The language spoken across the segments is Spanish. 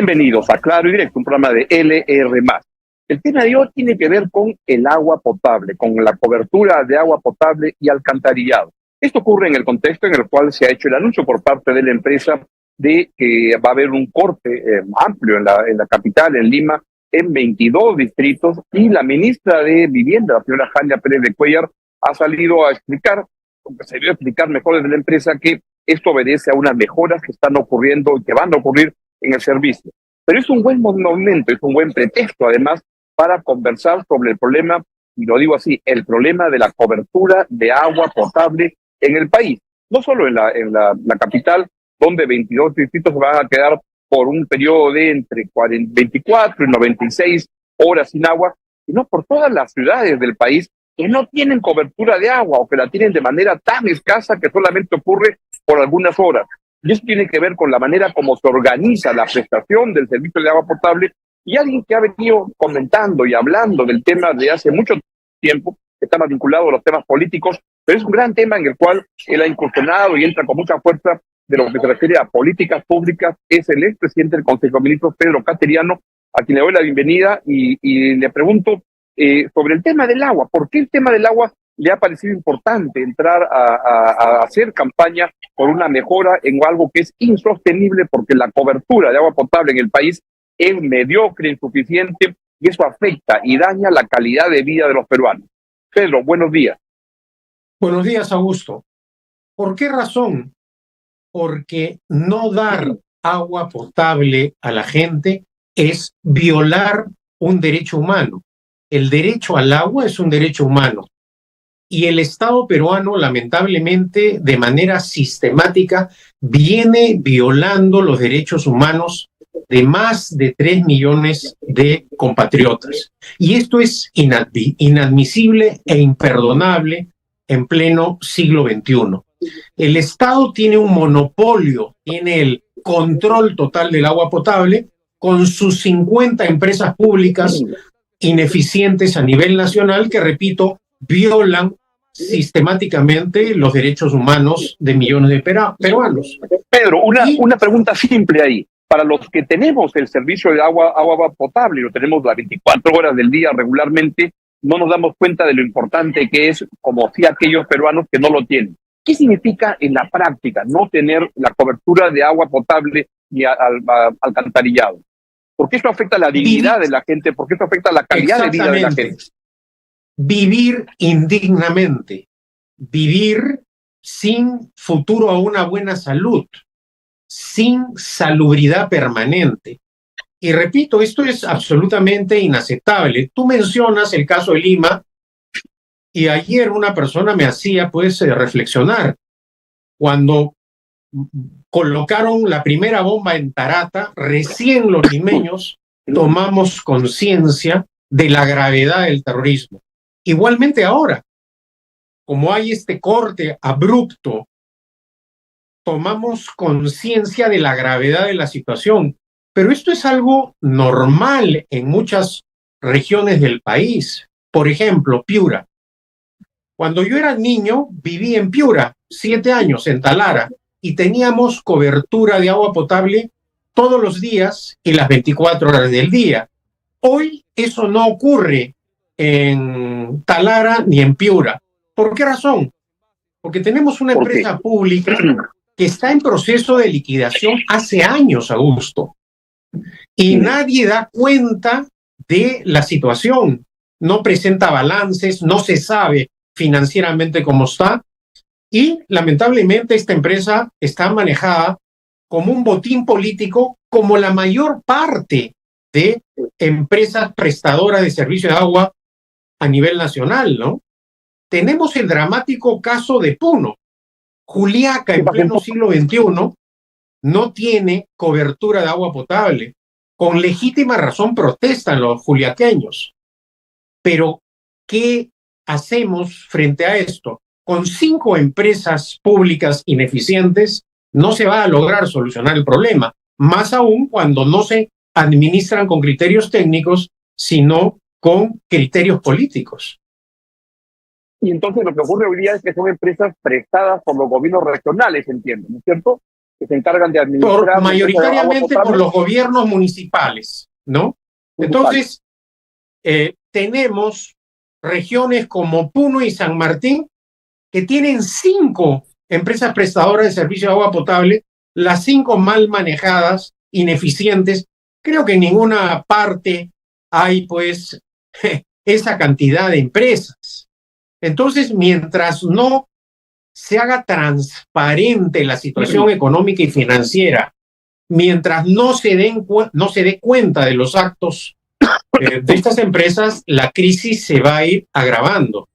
Bienvenidos a Claro y Directo, un programa de LR+. El tema de hoy tiene que ver con el agua potable, con la cobertura de agua potable y alcantarillado. Esto ocurre en el contexto en el cual se ha hecho el anuncio por parte de la empresa de que va a haber un corte amplio en la capital, en Lima, en 22 distritos, y la ministra de Vivienda, la señora Jania Pérez de Cuellar, ha salido a explicar, aunque se debió explicar mejor desde la empresa, que esto obedece a unas mejoras que están ocurriendo y que van a ocurrir en el servicio. Pero es un buen momento, es un buen pretexto, además, para conversar sobre el problema, y lo digo así, el problema de la cobertura de agua potable en el país. No solo en la capital, donde 22 distritos se van a quedar por un periodo de entre 24 y 96 horas sin agua, sino por todas las ciudades del país que no tienen cobertura de agua o que la tienen de manera tan escasa que solamente ocurre por algunas horas. Y eso tiene que ver con la manera como se organiza la prestación del servicio de agua potable. Y alguien que ha venido comentando y hablando del tema de hace mucho tiempo, que está más vinculado a los temas políticos, pero es un gran tema en el cual él ha incursionado y entra con mucha fuerza de lo que se refiere a políticas públicas, es el expresidente del Consejo de Ministros, Pedro Cateriano, a quien le doy la bienvenida y le pregunto sobre el tema del agua. ¿Por qué el tema del agua le ha parecido importante entrar a hacer campaña por una mejora en algo que es insostenible, porque la cobertura de agua potable en el país es mediocre, insuficiente, y eso afecta y daña la calidad de vida de los peruanos? Pedro, buenos días. Buenos días, Augusto. ¿Por qué razón? Porque no dar agua potable a la gente es violar un derecho humano. El derecho al agua es un derecho humano. Y el Estado peruano, lamentablemente, de manera sistemática, viene violando los derechos humanos de más de 3 millones de compatriotas. Y esto es inadmisible e imperdonable en pleno siglo XXI. El Estado tiene un monopolio, tiene el control total del agua potable con sus 50 empresas públicas ineficientes a nivel nacional que, repito, violan sistemáticamente los derechos humanos de millones de peruanos. Pedro, una pregunta simple ahí. Para los que tenemos el servicio de agua potable y lo tenemos las 24 horas del día regularmente, no nos damos cuenta de lo importante que es, como si aquellos peruanos que no lo tienen. ¿Qué significa en la práctica no tener la cobertura de agua potable y alcantarillado? Porque eso afecta la dignidad de la gente, porque eso afecta la calidad de vida de la gente. Vivir indignamente, vivir sin futuro a una buena salud, sin salubridad permanente. Y repito, esto es absolutamente inaceptable. Tú mencionas el caso de Lima, y ayer una persona me hacía reflexionar. Cuando colocaron la primera bomba en Tarata, recién los limeños tomamos conciencia de la gravedad del terrorismo. Igualmente ahora, como hay este corte abrupto, tomamos conciencia de la gravedad de la situación. Pero esto es algo normal en muchas regiones del país. Por ejemplo, Piura. Cuando yo era niño, viví en Piura, 7 años, en Talara, y teníamos cobertura de agua potable todos los días y las 24 horas del día. Hoy eso no ocurre en Talara ni en Piura. ¿Por qué razón? Porque tenemos una empresa pública que está en proceso de liquidación hace años, Augusto, y nadie da cuenta de la situación. No presenta balances, no se sabe financieramente cómo está, y lamentablemente esta empresa está manejada como un botín político, como la mayor parte de empresas prestadoras de servicio de agua a nivel nacional, ¿no? Tenemos el dramático caso de Puno. Juliaca, en pleno siglo XXI, no tiene cobertura de agua potable. Con legítima razón protestan los juliaqueños. Pero, ¿qué hacemos frente a esto? Con 5 empresas públicas ineficientes no se va a lograr solucionar el problema, más aún cuando no se administran con criterios técnicos, sino con criterios políticos. Y entonces lo que ocurre hoy día es que son empresas prestadas por los gobiernos regionales, entiendo, ¿no es cierto? que se encargan de administrar mayoritariamente por los gobiernos municipales, ¿no? Entonces, tenemos regiones como Puno y San Martín que tienen 5 empresas prestadoras de servicio de agua potable, las 5 mal manejadas, ineficientes. Creo que en ninguna parte hay, pues, esa cantidad de empresas. Entonces, mientras no se haga transparente la situación económica y financiera, mientras no se dé cuenta de los actos de estas empresas, la crisis se va a ir agravando.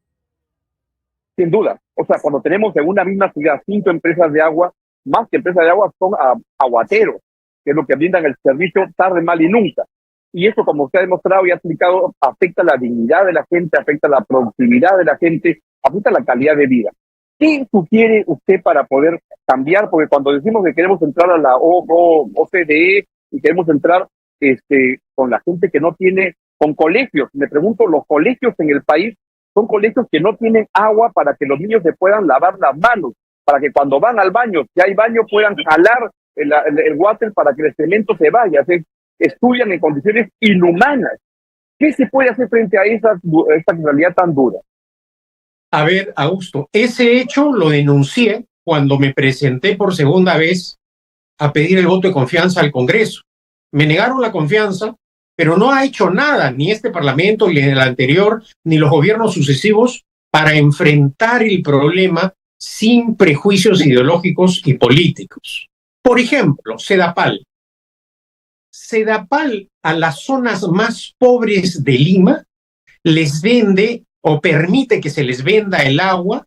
Sin duda. O sea, cuando tenemos en una misma ciudad 5 empresas de agua, más que empresas de agua son aguateros, que es lo que brindan el servicio tarde, mal y nunca. Y eso, como usted ha demostrado y ha explicado, afecta la dignidad de la gente, afecta la productividad de la gente, afecta la calidad de vida. ¿Qué sugiere usted para poder cambiar? Porque cuando decimos que queremos entrar a la OCDE y queremos entrar con la gente que no tiene, con colegios, me pregunto, los colegios en el país son colegios que no tienen agua para que los niños se puedan lavar las manos, para que cuando van al baño, si hay baño, puedan jalar el water para que el excremento se vaya. Estudian en condiciones inhumanas. ¿Qué se puede hacer frente a esta realidad tan dura? A ver, Augusto, ese hecho lo denuncié cuando me presenté por segunda vez a pedir el voto de confianza al Congreso. Me negaron la confianza, pero no ha hecho nada, ni este Parlamento, ni el anterior, ni los gobiernos sucesivos, para enfrentar el problema sin prejuicios ideológicos y políticos. Por ejemplo, Sedapal. Sedapal a las zonas más pobres de Lima les vende o permite que se les venda el agua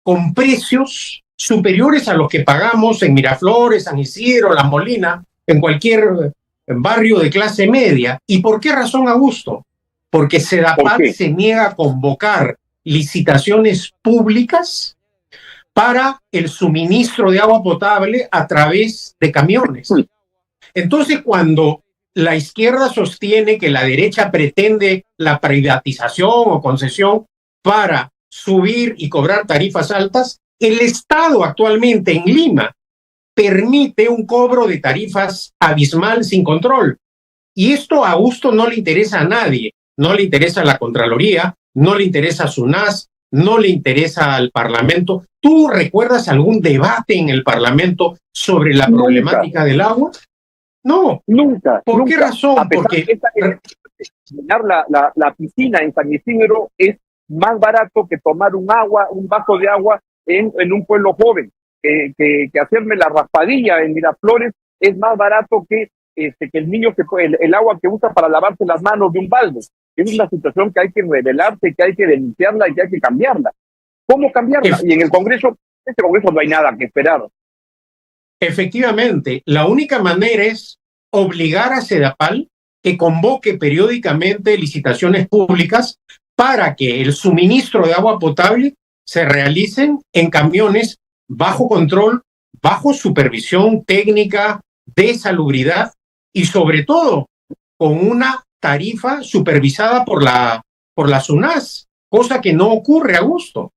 con precios superiores a los que pagamos en Miraflores, San Isidro, La Molina, en cualquier barrio de clase media. ¿Y por qué razón, Augusto? Porque Sedapal se niega a convocar licitaciones públicas para el suministro de agua potable a través de camiones. Entonces, cuando la izquierda sostiene que la derecha pretende la privatización o concesión para subir y cobrar tarifas altas, el Estado actualmente en Lima permite un cobro de tarifas abismal sin control. Y esto a Augusto no le interesa a nadie. No le interesa a la Contraloría, no le interesa a SUNAS, no le interesa al Parlamento. ¿Tú recuerdas algún debate en el Parlamento sobre la problemática del agua? No. Nunca. ¿Por qué razón? Porque la piscina en San Isidro es más barato que tomar un vaso de agua en un pueblo joven. Que hacerme la raspadilla en Miraflores es más barato que el niño el agua que usa para lavarse las manos de un balde. Es una situación que hay que revelarse, que hay que denunciarla y que hay que cambiarla. ¿Cómo cambiarla? Y en el Congreso, Congreso no hay nada que esperar. Efectivamente, la única manera es obligar a Sedapal que convoque periódicamente licitaciones públicas para que el suministro de agua potable se realicen en camiones bajo control, bajo supervisión técnica de salubridad y sobre todo con una tarifa supervisada por la SUNAS, cosa que no ocurre, Augusto.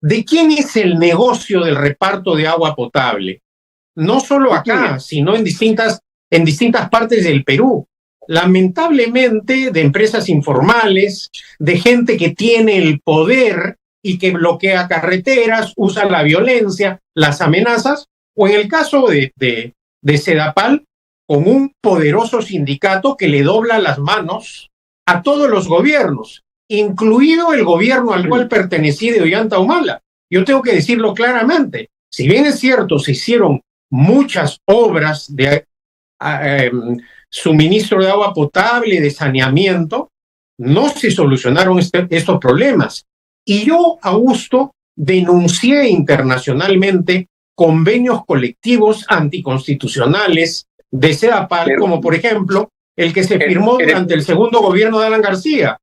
¿De quién es el negocio del reparto de agua potable? No solo acá, sino en distintas partes del Perú. Lamentablemente, de empresas informales, de gente que tiene el poder y que bloquea carreteras, usa la violencia, las amenazas, o en el caso de Sedapal, con un poderoso sindicato que le dobla las manos a todos los gobiernos, incluido el gobierno al cual pertenecí de Ollanta Humala. Yo tengo que decirlo claramente. Si bien es cierto, se hicieron muchas obras de suministro de agua potable, de saneamiento, no se solucionaron estos problemas. Y yo, Augusto, denuncié internacionalmente convenios colectivos anticonstitucionales de Sedapal, como por ejemplo el que se firmó durante el segundo gobierno de Alan García,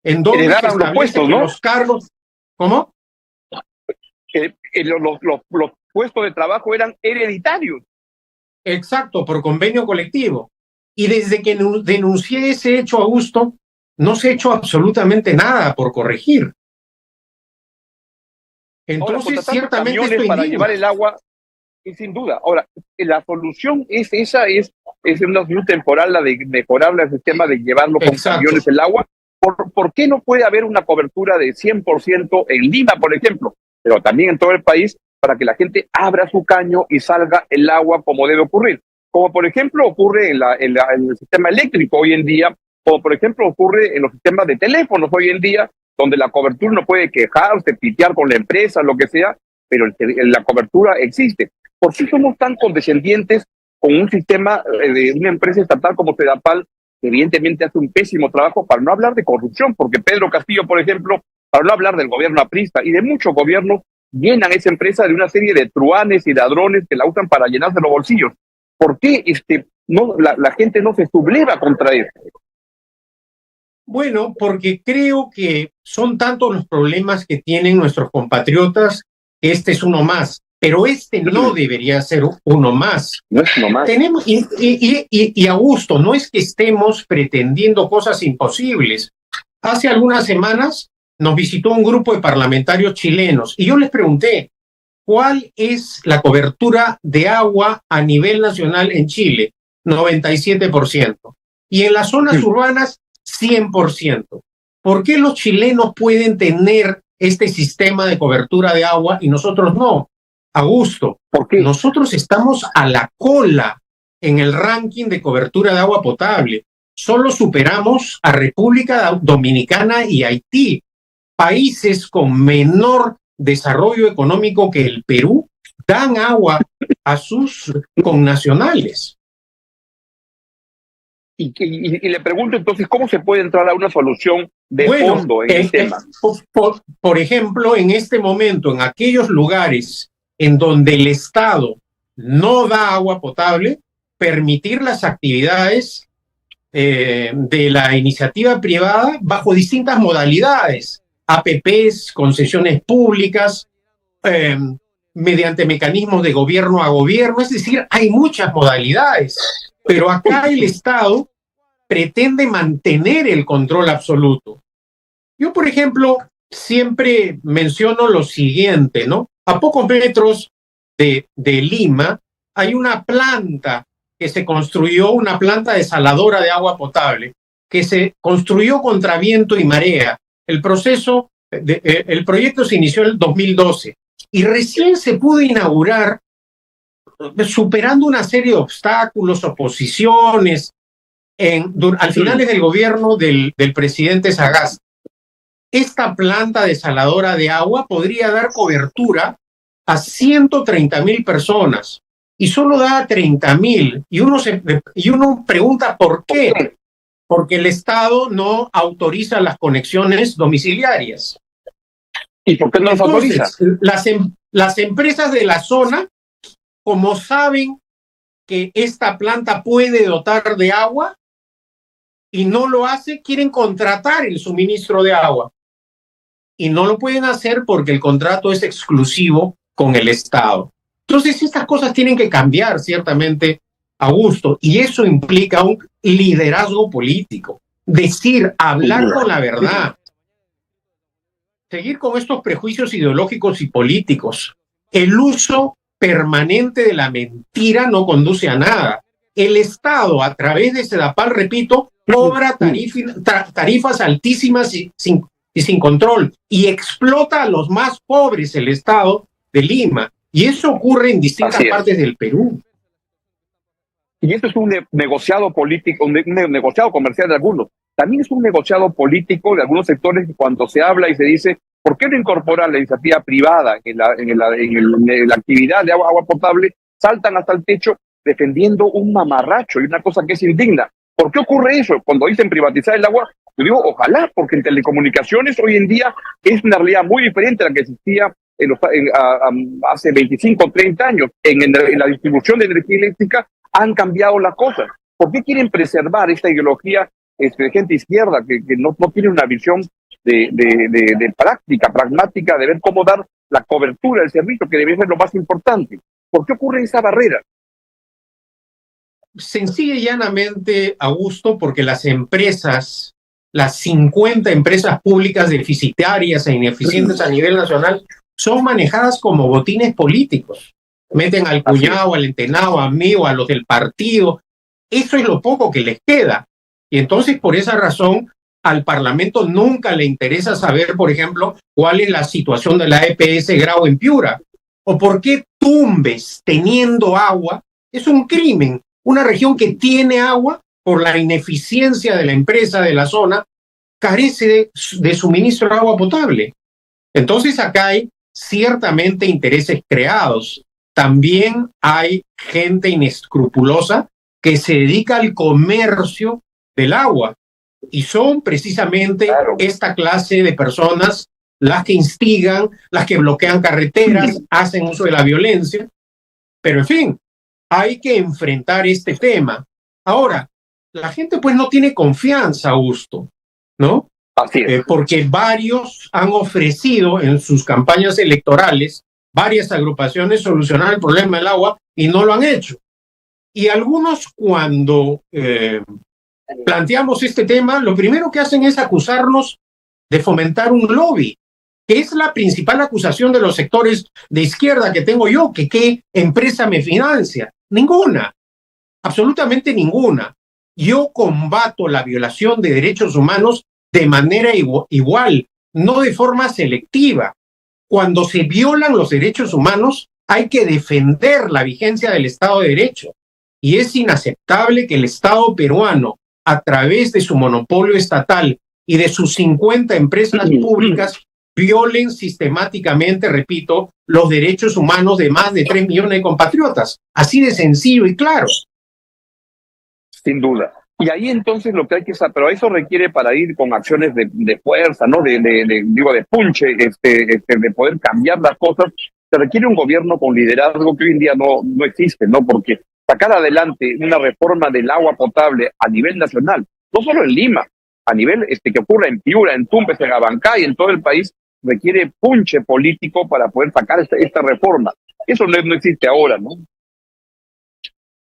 en donde se establece que los cargos... ¿Cómo? Los puestos de trabajo eran hereditarios. Exacto, por convenio colectivo. Y desde que denuncié ese hecho, Augusto, no se ha hecho absolutamente nada por corregir. Entonces, ciertamente esto para llevar el agua, Y sin duda. Ahora, la solución es una solución temporal, la de mejorar el sistema de llevarlo con Exacto. camiones el agua. ¿Por qué no puede haber una cobertura de 100% en Lima, por ejemplo, pero también en todo el país, para que la gente abra su caño y salga el agua como debe ocurrir? Como por ejemplo ocurre en el sistema eléctrico hoy en día, o por ejemplo ocurre en los sistemas de teléfonos hoy en día, donde la cobertura no puede quejarse, pitear con la empresa, lo que sea, pero la cobertura existe. ¿Por qué somos tan condescendientes con un sistema de una empresa estatal como Sedapal, que evidentemente hace un pésimo trabajo, para no hablar de corrupción? Porque Pedro Castillo, por ejemplo, para no hablar del gobierno aprista y de muchos gobiernos, llenan esa empresa de una serie de truanes y ladrones que la usan para llenarse los bolsillos. ¿Por qué la gente no se subleva contra eso? Bueno, porque creo que son tantos los problemas que tienen nuestros compatriotas, este es uno más, pero este no debería ser uno más. No es uno más. Tenemos, y Augusto, no es que estemos pretendiendo cosas imposibles. Hace algunas semanas nos visitó un grupo de parlamentarios chilenos y yo les pregunté, ¿cuál es la cobertura de agua a nivel nacional en Chile? 97%. Y en las zonas urbanas, 100%. ¿Por qué los chilenos pueden tener este sistema de cobertura de agua y nosotros no? Augusto, ¿por qué? Nosotros estamos a la cola en el ranking de cobertura de agua potable. Solo superamos a República Dominicana y Haití, países con menor desarrollo económico que el Perú, dan agua a sus connacionales. Y le pregunto entonces, ¿cómo se puede entrar a una solución de fondo en el tema? Por ejemplo, en este momento, en aquellos lugares en donde el Estado no da agua potable, permitir las actividades de la iniciativa privada bajo distintas modalidades, APPs, concesiones públicas, mediante mecanismos de gobierno a gobierno, es decir, hay muchas modalidades, pero acá el Estado pretende mantener el control absoluto. Yo, por ejemplo, siempre menciono lo siguiente, ¿no? A pocos metros de Lima hay una planta que se construyó, una planta desaladora de agua potable, que se construyó contra viento y marea. El proyecto se inició en el 2012 y recién se pudo inaugurar superando una serie de obstáculos, oposiciones, al finales del gobierno del presidente Sagasti. Esta planta desaladora de agua podría dar cobertura a 130,000 personas y solo da 30,000. Y uno pregunta ¿por qué? Porque el Estado no autoriza las conexiones domiciliarias. ¿Y por qué no las autoriza? Las empresas de la zona, como saben que esta planta puede dotar de agua y no lo hace, quieren contratar el suministro de agua. Y no lo pueden hacer porque el contrato es exclusivo con el Estado. Entonces, estas cosas tienen que cambiar, ciertamente, Augusto, y eso implica un liderazgo político. Decir, hablar con la verdad. Seguir con estos prejuicios ideológicos y políticos. El uso permanente de la mentira no conduce a nada. El Estado, a través de Sedapal, repito, cobra tarifas altísimas y sin control, y explota a los más pobres el Estado de Lima. Y eso ocurre en distintas partes del Perú. Y esto es un negociado político, un negociado comercial de algunos. También es un negociado político de algunos sectores cuando se habla y se dice, ¿por qué no incorporar la iniciativa privada en la actividad de agua potable? Saltan hasta el techo defendiendo un mamarracho y una cosa que es indigna. ¿Por qué ocurre eso? Cuando dicen privatizar el agua, yo digo, ojalá, porque en telecomunicaciones hoy en día es una realidad muy diferente a la que existía hace 25 o 30 años. En la distribución de energía eléctrica han cambiado las cosas. ¿Por qué quieren preservar esta ideología de gente izquierda que no tiene una visión de pragmática, de ver cómo dar la cobertura del servicio, que debe ser lo más importante? ¿Por qué ocurre esa barrera? Sencilla y llanamente, Augusto, porque las empresas, las 50 empresas públicas deficitarias e ineficientes a nivel nacional, son manejadas como botines políticos. Meten al cuñado, al entenado, a mí o a los del partido. Eso es lo poco que les queda. Y entonces, por esa razón, al Parlamento nunca le interesa saber, por ejemplo, cuál es la situación de la EPS Grau en Piura. O por qué Tumbes, teniendo agua, es un crimen. Una región que tiene agua, por la ineficiencia de la empresa de la zona, carece de suministro de agua potable. Entonces acá hay ciertamente intereses creados. También hay gente inescrupulosa que se dedica al comercio del agua y son precisamente esta clase de personas las que instigan, las que bloquean carreteras, hacen uso de la violencia. Pero en fin, hay que enfrentar este tema. Ahora, la gente pues no tiene confianza, Augusto, ¿no? Así es. Porque varios han ofrecido en sus campañas electorales, varias agrupaciones, solucionar el problema del agua y no lo han hecho. Y algunos cuando planteamos este tema, lo primero que hacen es acusarnos de fomentar un lobby, que es la principal acusación de los sectores de izquierda que tengo yo, que qué empresa me financia. Ninguna, absolutamente ninguna. Yo combato la violación de derechos humanos de manera igual, no de forma selectiva. Cuando se violan los derechos humanos, hay que defender la vigencia del Estado de Derecho. Y es inaceptable que el Estado peruano, a través de su monopolio estatal y de sus 50 empresas públicas, violen sistemáticamente, repito, los derechos humanos de más de 3 millones de compatriotas. Así de sencillo y claro. Sin duda. Y ahí entonces lo que hay que saber, pero eso requiere para ir con acciones de fuerza, ¿no? De punche, de poder cambiar las cosas, se requiere un gobierno con liderazgo que hoy en día no existe, ¿no? Porque sacar adelante una reforma del agua potable a nivel nacional, no solo en Lima, a nivel que ocurra en Piura, en Tumbes, en Abancay, en todo el país, requiere punche político para poder sacar esta reforma. Eso no existe ahora, ¿no?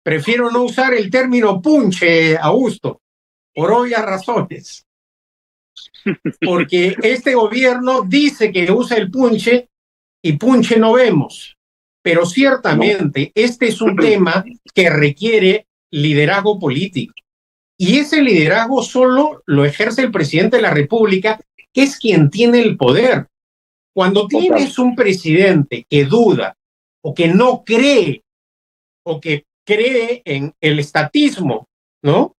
Prefiero no usar el término punche, Augusto, por obvias razones. Porque este gobierno dice que usa el punche y punche no vemos. Pero ciertamente este es un tema que requiere liderazgo político. Y ese liderazgo solo lo ejerce el presidente de la República, que es quien tiene el poder. Cuando tienes un presidente que duda o que no cree o que cree en el estatismo, ¿no?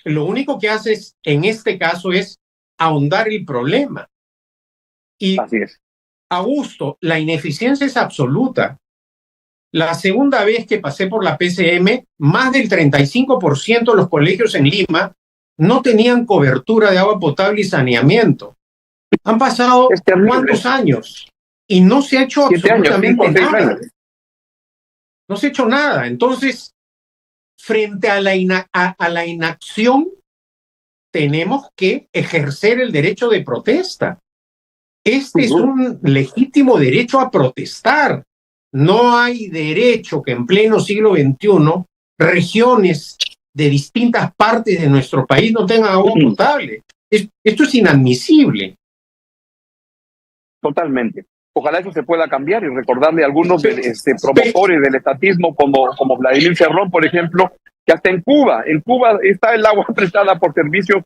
Lo único que haces en este caso es ahondar el problema. Y así es. Augusto, la ineficiencia es absoluta. La segunda vez que pasé por la PCM, más del 35% de los colegios en Lima no tenían cobertura de agua potable y saneamiento. Han pasado ¿cuántos años? Y no se ha hecho 7 absolutamente años, 5 o 6 nada. años. No se ha hecho nada. Entonces, frente a la inacción, tenemos que ejercer el derecho de protesta. Este es un legítimo derecho a protestar. No hay derecho que en pleno siglo XXI regiones de distintas partes de nuestro país no tengan agua potable. Esto es inadmisible. Totalmente. Ojalá eso se pueda cambiar y recordarle a algunos promotores del estatismo como Vladimir Cerrón, por ejemplo, que hasta en Cuba está el agua prestada por servicios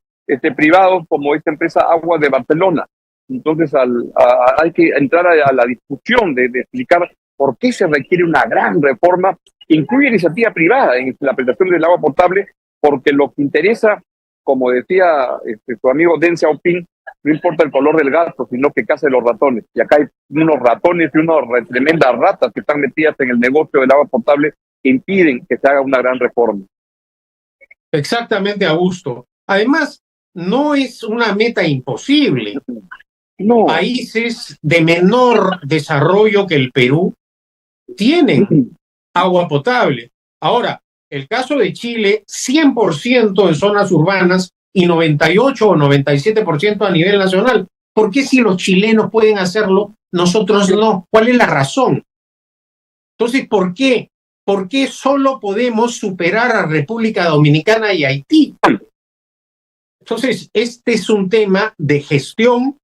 privados como esta empresa Aguas de Barcelona. Entonces hay que entrar a la discusión de explicar por qué se requiere una gran reforma que incluye iniciativa privada en la prestación del agua potable, porque lo que interesa, como decía su amigo Deng Xiaoping, no importa el color del gato, sino que case los ratones. Y acá hay unos ratones y unas tremendas ratas que están metidas en el negocio del agua potable que impiden que se haga una gran reforma. Exactamente, Augusto. Además, no es una meta imposible. No. Países de menor desarrollo que el Perú tienen agua potable. Ahora, el caso de Chile, 100% en zonas urbanas y 98 o 97% a nivel nacional. ¿Por qué si los chilenos pueden hacerlo, nosotros no? ¿Cuál es la razón? Entonces, ¿por qué? ¿Por qué solo podemos superar a República Dominicana y Haití? Entonces, este es un tema de gestión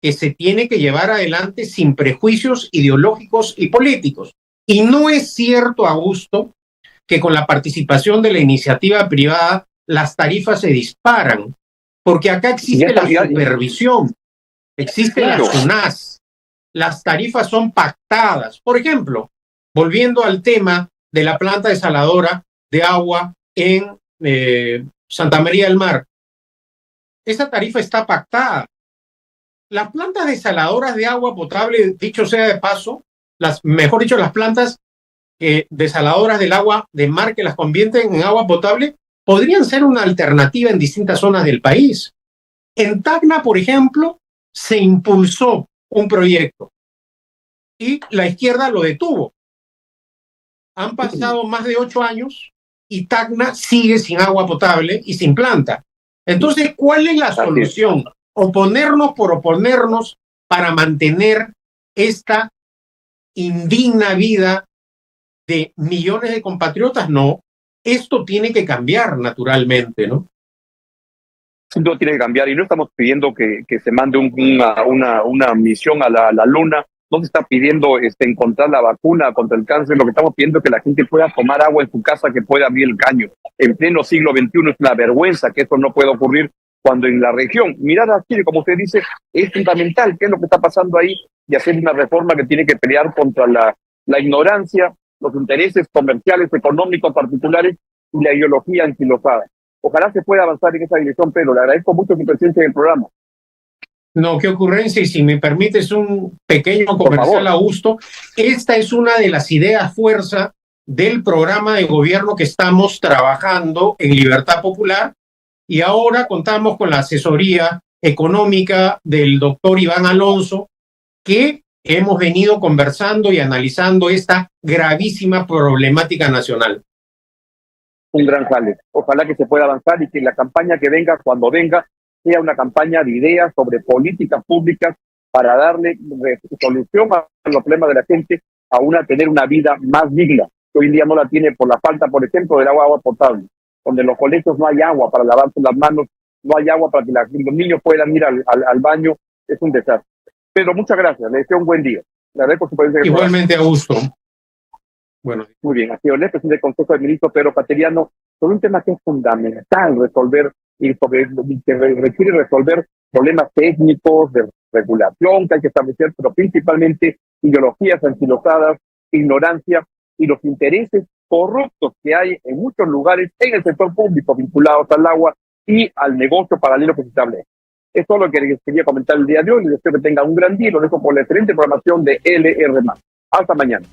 que se tiene que llevar adelante sin prejuicios ideológicos y políticos. Y no es cierto, Augusto, que con la participación de la iniciativa privada las tarifas se disparan, porque acá existe la supervisión, existe la SUNAS, las tarifas son pactadas. Por ejemplo, volviendo al tema de la planta desaladora de agua en Santa María del Mar, esa tarifa está pactada. Las plantas desaladoras de agua potable, dicho sea de paso, mejor dicho, las plantas desaladoras del agua de mar que las convierten en agua potable, podrían ser una alternativa en distintas zonas del país. En Tacna, por ejemplo, se impulsó un proyecto y la izquierda lo detuvo. Han pasado más de 8 años y Tacna sigue sin agua potable y sin planta. Entonces, ¿cuál es la solución? ¿Oponernos por oponernos para mantener esta indigna vida de millones de compatriotas? No, esto tiene que cambiar naturalmente, ¿no? Esto tiene que cambiar y no estamos pidiendo que se mande una misión a la luna, no se está pidiendo encontrar la vacuna contra el cáncer, lo que estamos pidiendo es que la gente pueda tomar agua en su casa, que pueda abrir el caño. En pleno siglo XXI es una vergüenza que esto no pueda ocurrir cuando en la región, mirar a Chile, como usted dice, es fundamental qué es lo que está pasando ahí y hacer una reforma que tiene que pelear contra la ignorancia, los intereses comerciales, económicos particulares y la ideología anquilosada. Ojalá se pueda avanzar en esa dirección, Pedro. Le agradezco mucho su presencia en el programa. No, qué ocurrencia, y si me permites un pequeño comercial, Augusto, esta es una de las ideas fuerza del programa de gobierno que estamos trabajando en Libertad Popular, y ahora contamos con la asesoría económica del doctor Iván Alonso, que hemos venido conversando y analizando esta gravísima problemática nacional. Un gran jale. Ojalá que se pueda avanzar y que la campaña que venga, cuando venga, sea una campaña de ideas sobre políticas públicas para darle solución a los problemas de la gente, a tener una vida más digna, que hoy en día no la tiene por la falta, por ejemplo, del agua potable, donde en los colegios no hay agua para lavarse las manos, no hay agua para que los niños puedan ir al baño, es un desastre. Pedro, muchas gracias, le deseo un buen día. Le agradezco su presencia. Igualmente, Augusto. Bueno. Muy bien, ha sido el presidente del Consejo de Ministros, Pedro Pateriano, sobre un tema que es fundamental resolver y que requiere resolver problemas técnicos, de regulación que hay que establecer, pero principalmente ideologías anquilosadas, ignorancia y los intereses corruptos que hay en muchos lugares en el sector público vinculados al agua y al negocio paralelo que se establece. Es todo lo que quería comentar el día de hoy. Les deseo que tengan un gran día y lo dejo por la excelente programación de LR+. Hasta mañana.